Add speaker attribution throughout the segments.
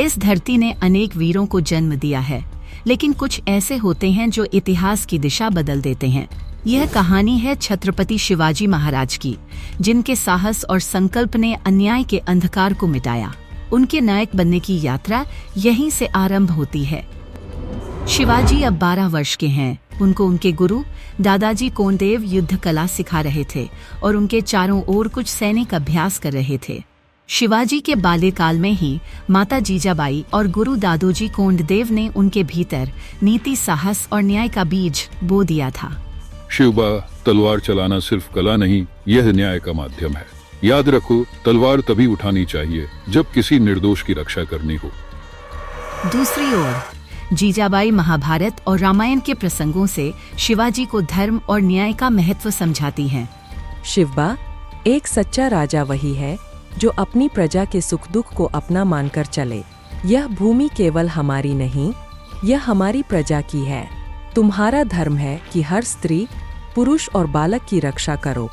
Speaker 1: इस धरती ने अनेक वीरों को जन्म दिया है, लेकिन कुछ ऐसे होते हैं जो इतिहास की दिशा बदल देते हैं। यह कहानी है छत्रपति शिवाजी महाराज की, जिनके साहस और संकल्प ने अन्याय के अंधकार को मिटाया। उनके नायक बनने की यात्रा यहीं से आरंभ होती है। शिवाजी अब 12 वर्ष के हैं। उनको उनके गुरु दादाजी कोंडदेव युद्ध कला सिखा रहे थे और उनके चारों ओर कुछ सैनिक अभ्यास कर रहे थे। शिवाजी के बाल्यकाल में ही माता जीजाबाई और गुरु दादोजी कोंडदेव ने उनके भीतर नीति, साहस और न्याय का बीज बो दिया था।
Speaker 2: शिवबा, तलवार चलाना सिर्फ कला नहीं, यह न्याय का माध्यम है। याद रखो, तलवार तभी उठानी चाहिए जब किसी निर्दोष की रक्षा करनी हो।
Speaker 1: दूसरी ओर जीजाबाई महाभारत और रामायण के प्रसंगों से शिवाजी को धर्म और न्याय का महत्व समझाती हैं।
Speaker 3: शिवबा, एक सच्चा राजा वही है जो अपनी प्रजा के सुख दुख को अपना मानकर चले। यह भूमि केवल हमारी नहीं, यह हमारी प्रजा की है। तुम्हारा धर्म है कि हर स्त्री, पुरुष और बालक की रक्षा करो।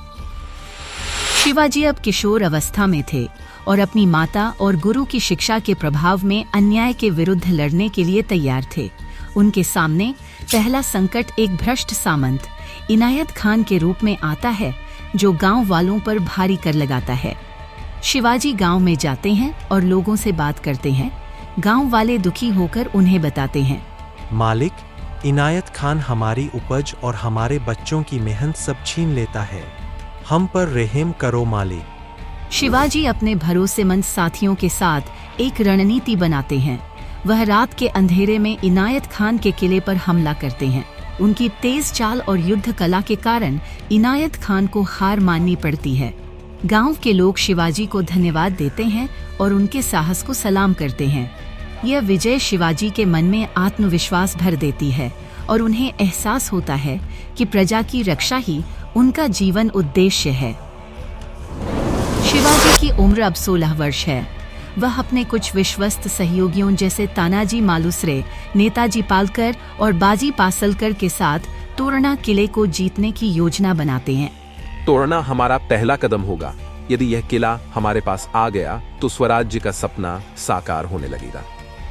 Speaker 1: शिवाजी अब किशोर अवस्था में थे और अपनी माता और गुरु की शिक्षा के प्रभाव में अन्याय के विरुद्ध लड़ने के लिए तैयार थे। उनके सामने पहला संकट एक भ्रष्ट सामंत इनायत खान के रूप में आता है, जो गांव वालों पर भारी कर लगाता है। शिवाजी गांव में जाते हैं और लोगों से बात करते हैं। गांव वाले दुखी होकर उन्हें बताते हैं,
Speaker 4: मालिक, इनायत खान हमारी उपज और हमारे बच्चों की मेहनत सब छीन लेता है। हम पर रहम करो मालिक।
Speaker 1: शिवाजी अपने भरोसेमंद साथियों के साथ एक रणनीति बनाते हैं। वह रात के अंधेरे में इनायत खान के किले पर हमला करते हैं। उनकी तेज चाल और युद्ध कला के कारण इनायत खान को हार माननी पड़ती है। गांव के लोग शिवाजी को धन्यवाद देते हैं और उनके साहस को सलाम करते हैं। यह विजय शिवाजी के मन में आत्मविश्वास भर देती है और उन्हें एहसास होता है कि प्रजा की रक्षा ही उनका जीवन उद्देश्य है। शिवाजी की उम्र अब 16 वर्ष है। वह अपने कुछ विश्वस्त सहयोगियों जैसे तानाजी मालुसरे, नेताजी पालकर और बाजी पासलकर के साथ तोरणा किले को जीतने की योजना बनाते हैं।
Speaker 5: तोड़ना हमारा पहला कदम होगा। यदि यह किला हमारे पास आ गया तो स्वराज्य का सपना साकार होने लगेगा।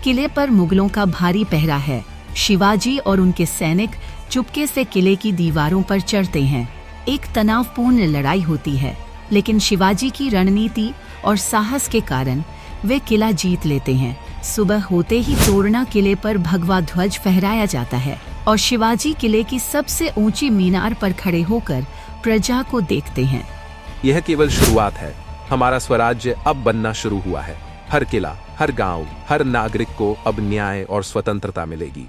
Speaker 1: किले पर मुगलों का भारी पहरा है। शिवाजी और उनके सैनिक चुपके से किले की दीवारों पर चढ़ते हैं। एक तनावपूर्ण लड़ाई होती है, लेकिन शिवाजी की रणनीति और साहस के कारण वे किला जीत लेते हैं। सुबह होते ही तोरणा किले पर भगवा ध्वज फहराया जाता है और शिवाजी किले की सबसे ऊंची मीनार पर खड़े होकर प्रजा को देखते हैं।
Speaker 5: यह केवल शुरुआत है। हमारा स्वराज्य अब बनना शुरू हुआ है। हर किला, हर गांव, हर नागरिक को अब न्याय और स्वतंत्रता मिलेगी।